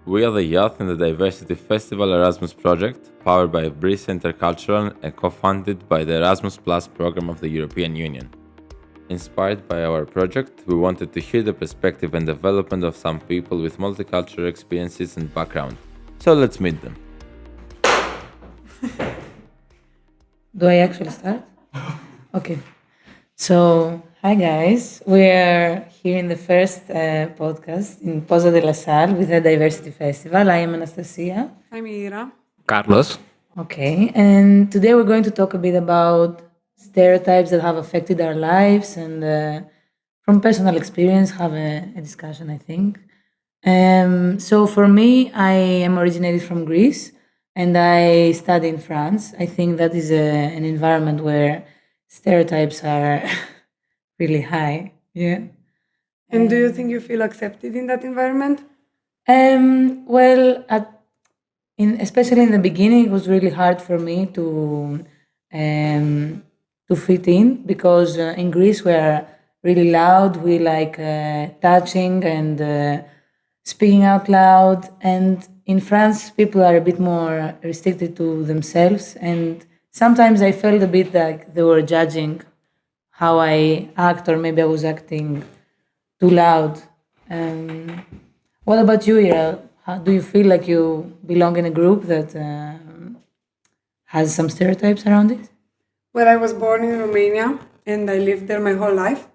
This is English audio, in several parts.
We are the Youth in the Diversity Festival Erasmus project, powered by EACEA Intercultural and co-funded by the Erasmus Plus program of the European Union. Inspired by our project, we wanted to hear the perspective and development of some people with multicultural experiences and background. So let's meet them. Do I actually start? Okay. So, hi guys. We are here in the first podcast in Poza de la Sal with the Diversity Festival. I am Anastasia. I'm Ira. Carlos. Okay. And today we're going to talk a bit about stereotypes that have affected our lives and from personal experience have a discussion, I think. So for me, I am originated from Greece and I study in France. I think that is an environment where stereotypes are really high. Yeah. And do you think you feel accepted in that environment? Well, especially in the beginning, it was really hard for me to fit in because in Greece we are really loud. We like touching and speaking out loud, and in France people are a bit more restricted to themselves, and sometimes I felt a bit like they were judging how I act, or maybe I was acting too loud. What about you, Ira? Do you feel like you belong in a group that has some stereotypes around it? Well, I was born in Romania and I lived there my whole life.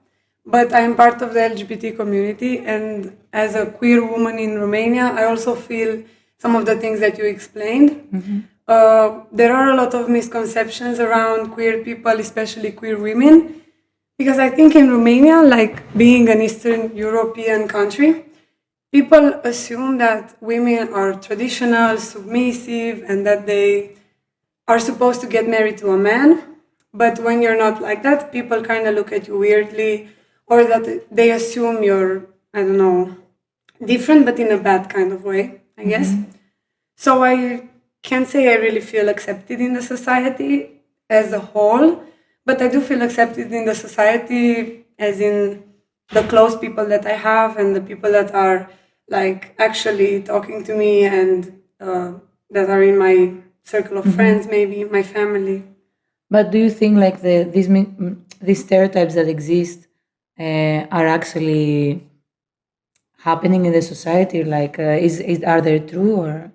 But I'm part of the LGBT community, and as a queer woman in Romania, I also feel some of the things that you explained. Mm-hmm. There are a lot of misconceptions around queer people, especially queer women, because I think in Romania, like being an Eastern European country, people assume that women are traditional, submissive, and that they are supposed to get married to a man. But when you're not like that, people kind of look at you weirdly, or that they assume you're, I don't know, different, but in a bad kind of way, I guess. So I can't say I really feel accepted in the society as a whole, but I do feel accepted in the society as in the close people that I have and the people that are like actually talking to me and that are in my circle of friends, maybe my family. But do you think like these stereotypes that exist are actually happening in the society? Like, are they true, or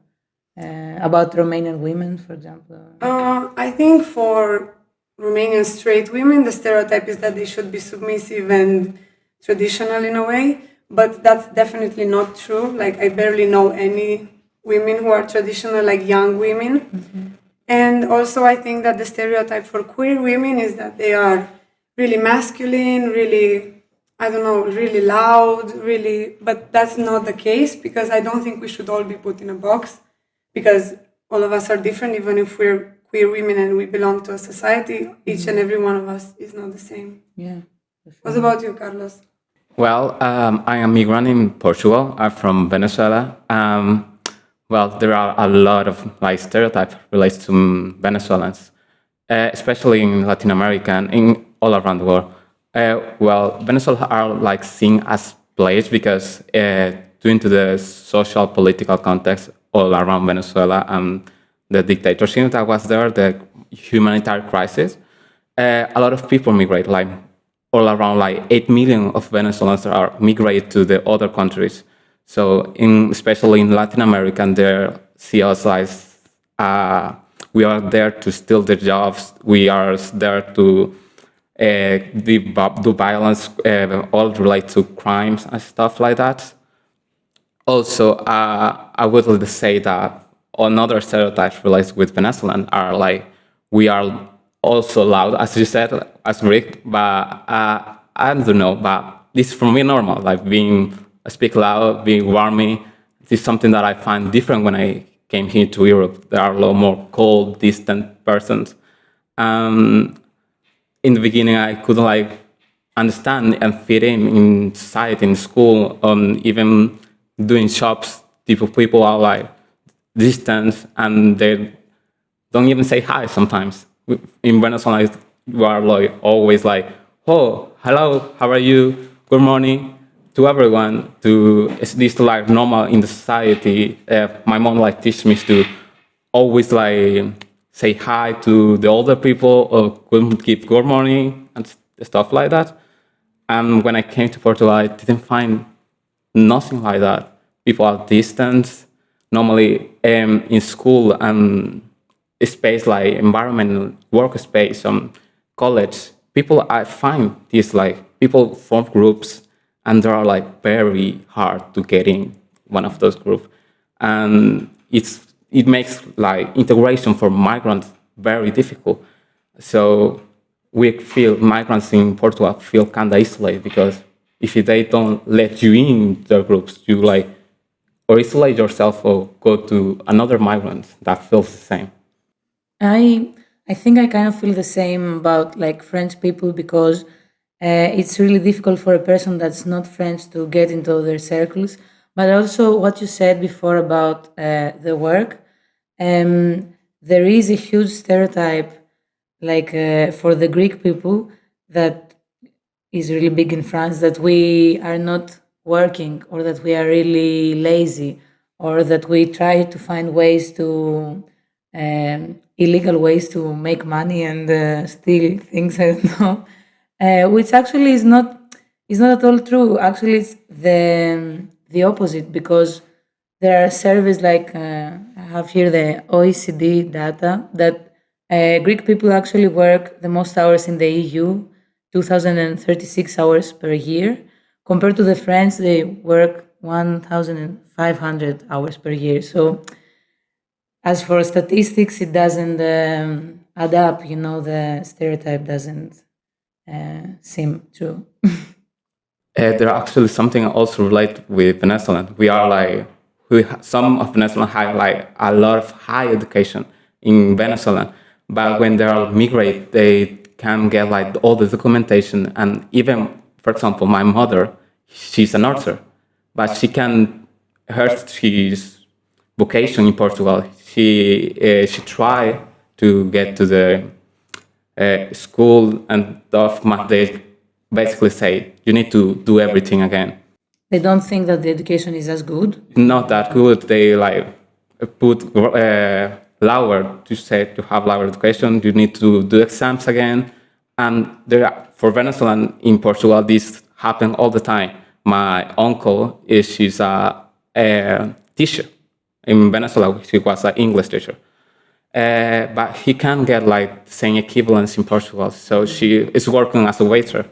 about Romanian women, for example? I think for Romanian straight women, the stereotype is that they should be submissive and traditional in a way, but that's definitely not true. Like, I barely know any women who are traditional, like young women. And also, I think that the stereotype for queer women is that they are really masculine, really, I don't know, really loud, really, but that's not the case, because I don't think we should all be put in a box, because all of us are different. Even if we're queer women and we belong to a society, each and every one of us is not the same. Yeah. What about you, Carlos? Well, I am a migrant in Portugal. I'm from Venezuela. Well, there are a lot of stereotypes related to Venezuelans, especially in Latin America and in all around the world. Well, Venezuela are seen as place because due to the social political context all around Venezuela and the dictatorship that was there, the humanitarian crisis, a lot of people migrate, all around 8 million of Venezuelans are migrated to the other countries. So especially in Latin America, and they see us as we are there to steal their jobs. We are there to do violence, all related to crimes and stuff like that. Also, I would like to say that another stereotype related with Venezuelan are we are also loud, as you said, as Rick, but I don't know, but this is for me normal, being speak loud, being warmy. This is something that I find different when I came here to Europe. There are a lot more cold, distant persons. In the beginning, I couldn't understand and fit in society, in school, even doing shops. People are distant and they don't even say hi sometimes. In Venezuela, you are always oh, hello, how are you? Good morning. to everyone to is this like normal in the society. My mom like teach me to always like say hi to the older people or couldn't give good morning and stuff like that. And when I came to Portugal, I didn't find nothing like that. People are distant. Normally, in school and space like environment, workspace, college, people I find these like people form groups, and they are like very hard to get in one of those groups, and it makes like integration for migrants very difficult. So we feel migrants in Portugal feel kind of isolated because if they don't let you in their groups, you like or isolate yourself or go to another migrant that feels the same. I I think I kind of feel the same about like French people because it's really difficult for a person that's not French to get into their circles. But also what you said before about the work, there is a huge stereotype like for the Greek people that is really big in France that we are not working or that we are really lazy or that we try to find ways to illegal ways to make money and steal things. I don't know, which actually is not at all true. Actually, it's the opposite because there are surveys like I have here the OECD data that Greek people actually work the most hours in the EU, 2,036 hours per year. Compared to the French, they work 1,500 hours per year. So, as for statistics, it doesn't add up. You know, the stereotype doesn't seem true. There are actually something also related with Venezuela. We are like some of Venezuela have like a lot of high education in Venezuela, but when they are migrate, they can get like all the documentation and even, for example, my mother, she's a nurse, but she can she's vocation in Portugal. She tried to get to the school and stuff. They basically say you need to do everything again. They don't think that the education is as good. Not that good. They like put lower to say to have lower education. You need to do exams again, and there for Venezuelan in Portugal this happen all the time. My uncle she's a teacher in Venezuela. He was an English teacher. But he can't get like the same equivalence in Portugal. So she is working as a waiter.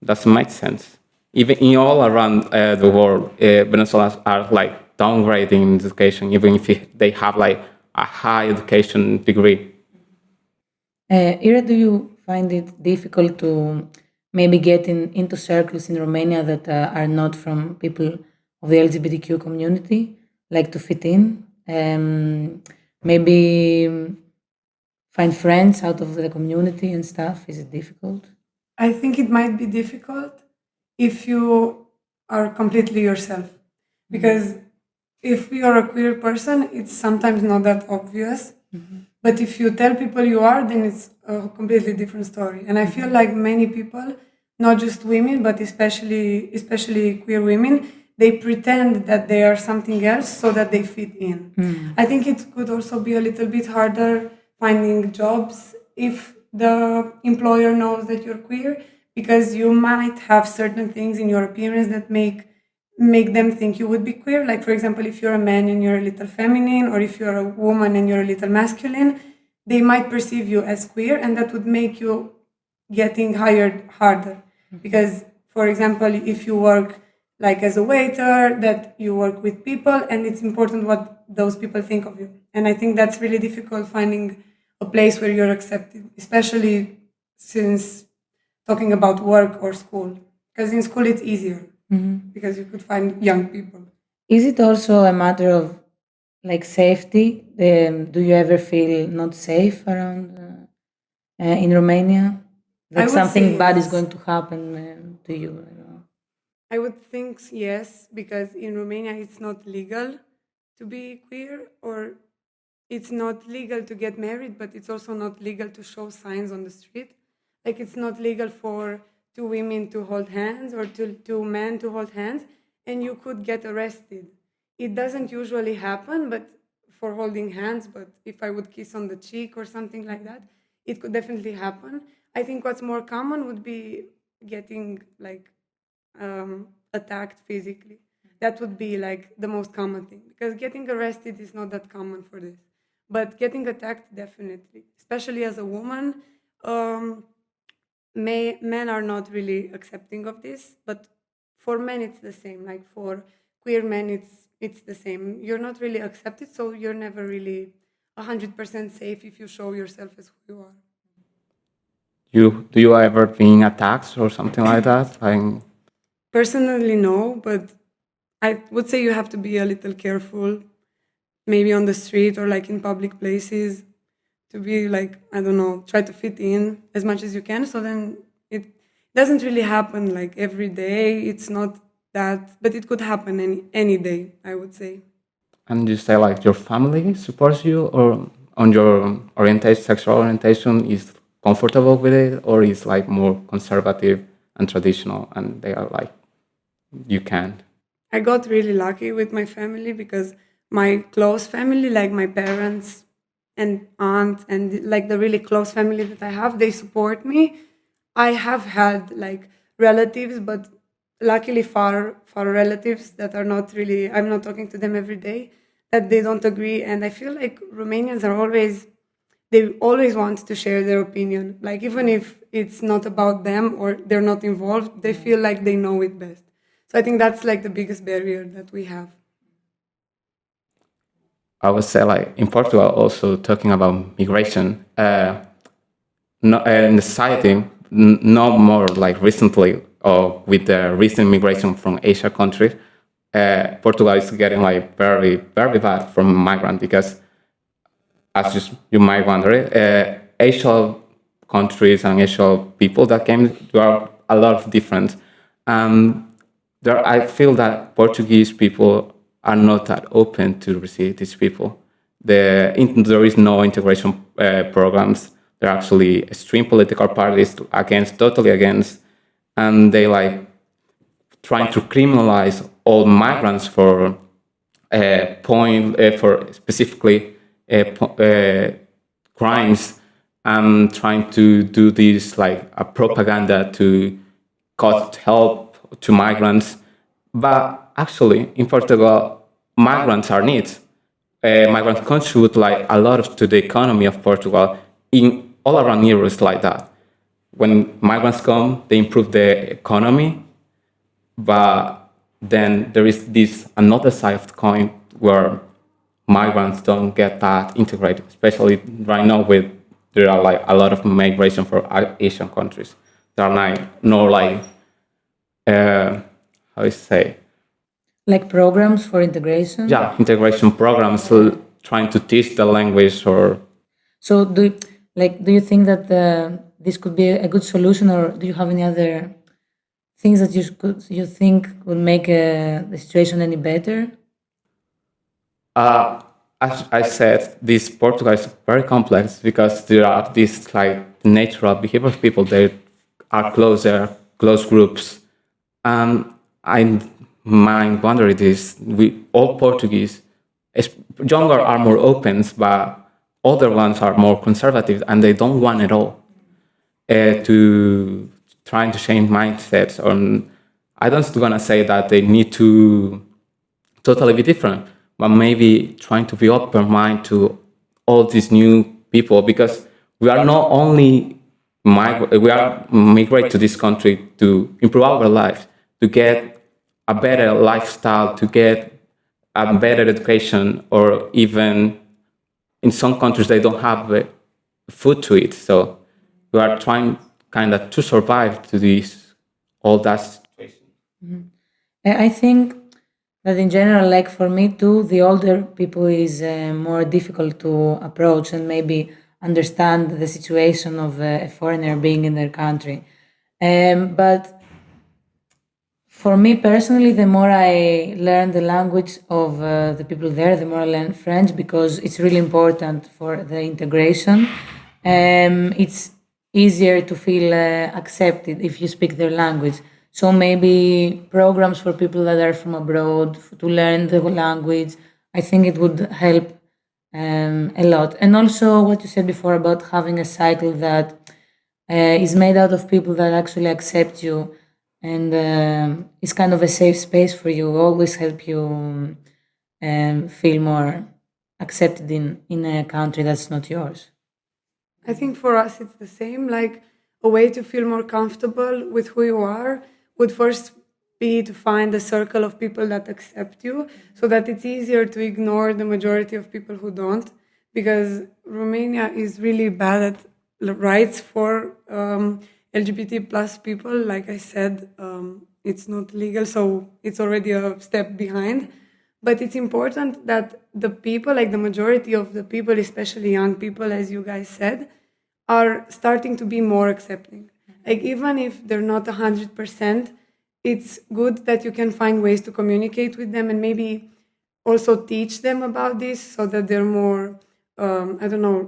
Doesn't make sense. Even in all around the world, Venezuelans are like downgrading education, even if they have like a high education degree. Ira, do you find it difficult to maybe get into circles in Romania that are not from people of the LGBTQ community, like to fit in? Maybe find friends out of the community and stuff. Is it difficult? I think it might be difficult if you are completely yourself. Because if you are a queer person, it's sometimes not that obvious. But if you tell people you are, then it's a completely different story. And I feel like many people, not just women, but especially queer women, they pretend that they are something else so that they fit in. I think it could also be a little bit harder finding jobs if the employer knows that you're queer, because you might have certain things in your appearance that make them think you would be queer. Like, for example, if you're a man and you're a little feminine, or if you're a woman and you're a little masculine, they might perceive you as queer, and that would make you getting hired harder. Because, for example, if you work like as a waiter, that you work with people, and it's important what those people think of you. And I think that's really difficult, finding a place where you're accepted, especially since talking about work or school. Because in school it's easier, because you could find young people. Is it also a matter of like safety? Do you ever feel not safe around in Romania? I Like would something say bad is yes. going to happen to you? I don't know. I would think yes, because in Romania it's not legal to be queer, or it's not legal to get married, but it's also not legal to show signs on the street. Like, it's not legal for two women to hold hands or two men to hold hands, and you could get arrested. It doesn't usually happen, but for holding hands, but if I would kiss on the cheek or something like that, it could definitely happen. I think what's more common would be getting like attacked physically. That would be like the most common thing, because getting arrested is not that common for this. But getting attacked, definitely, especially as a woman. Men are not really accepting of this, but for men it's the same. Like for queer men, it's the same. You're not really accepted, so you're never really 100% safe if you show yourself as who you are. Do you ever being attacked or something like that? Like, Personally, no, but I would say you have to be a little careful, maybe on the street or like in public places, to be like, I don't know, try to fit in as much as you can. So then it doesn't really happen like every day. It's not that, but it could happen any day, I would say. and you say like your family supports you, or on your orientation, sexual orientation, is comfortable with it, or is like more conservative and traditional, and they are like, you can't. I got really lucky with my family because my close family, like my parents and aunt, and like the really close family that I have, they support me. I have had like relatives, but luckily far relatives that are not really, I'm not talking to them every day, that they don't agree. And I feel like Romanians are always, they always want to share their opinion. Like even if it's not about them or they're not involved, they feel like they know it best. So I think that's like the biggest barrier that we have. I would say like in Portugal, also talking about migration, in the society, no more like recently or with the recent migration from Asia countries, Portugal is getting like very, very bad from migrant because, as you might wonder, Asian countries and Asian people that came, there are a lot of different. I feel that Portuguese people are not that open to receive these people. There is no integration programs. There are actually extreme political parties totally against, and they like trying to criminalize all migrants for for specifically crimes, and trying to do this like a propaganda to cut help to migrants. But actually, in Portugal, migrants are needs. Migrants contribute like a lot to the economy of Portugal. In all around Europe, it's like that. When migrants come, they improve the economy, but then there is this another side of the coin where migrants don't get that integrated, especially right now with there are like a lot of migration from Asian countries. There are like no like how you say, Like programs for integration. yeah, integration programs, trying to teach the language or. So do you think that this could be a good solution, or do you have any other things that you think would make the situation any better? As I said, this Portugal is very complex because there are these like natural behavior of people. They are close groups. I mind wondering this: we all Portuguese, younger are more open, but older ones are more conservative, and they don't want at all to trying to change mindsets. I don't gonna say that they need to totally be different, but maybe trying to be open mind to all these new people, because we are not only we are migrate to this country to improve our life, to get a better lifestyle, to get a better education, or even in some countries they don't have food to eat. So we are trying kind of to survive to this all that situation. I think that in general, like for me too, the older people is more difficult to approach and maybe understand the situation of a foreigner being in their country. But for me personally, the more I learn the language of the people there, the more I learn French, because it's really important for the integration. It's easier to feel accepted if you speak their language. So maybe programs for people that are from abroad to learn the language. I think it would help a lot. And also what you said before about having a cycle that is made out of people that actually accept you and is kind of a safe space for you, always help you feel more accepted in a country that's not yours. I think for us it's the same. Like a way to feel more comfortable with who you are would first be to find a circle of people that accept you, so that it's easier to ignore the majority of people who don't. Because Romania is really bad at rights for LGBT plus people. Like I said, it's not legal, so it's already a step behind. But it's important that the people, like the majority of the people, especially young people, as you guys said, are starting to be more accepting. Like even if they're not 100%, it's good that you can find ways to communicate with them and maybe also teach them about this so that they're more,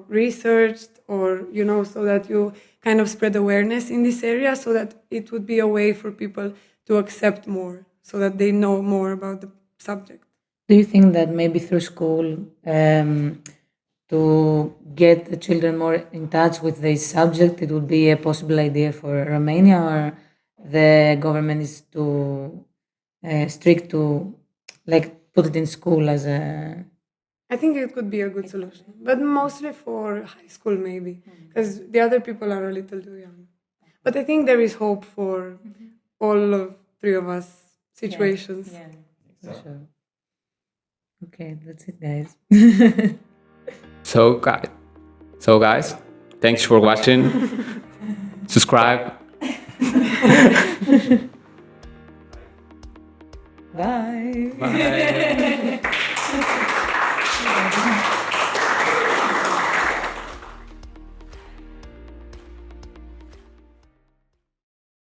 researched, or, so that you kind of spread awareness in this area, so that it would be a way for people to accept more, so that they know more about the subject. Do you think that maybe through school, to get the children more in touch with this subject, it would be a possible idea for Romania, or the government is too strict to like put it in school as a? I think it could be a good solution, but mostly for high school maybe, because the other people are a little too young. But I think there is hope for all of three of us situations. Yeah, for sure. Okay, that's it, guys. So guys, thanks for watching. Subscribe. Bye. Bye.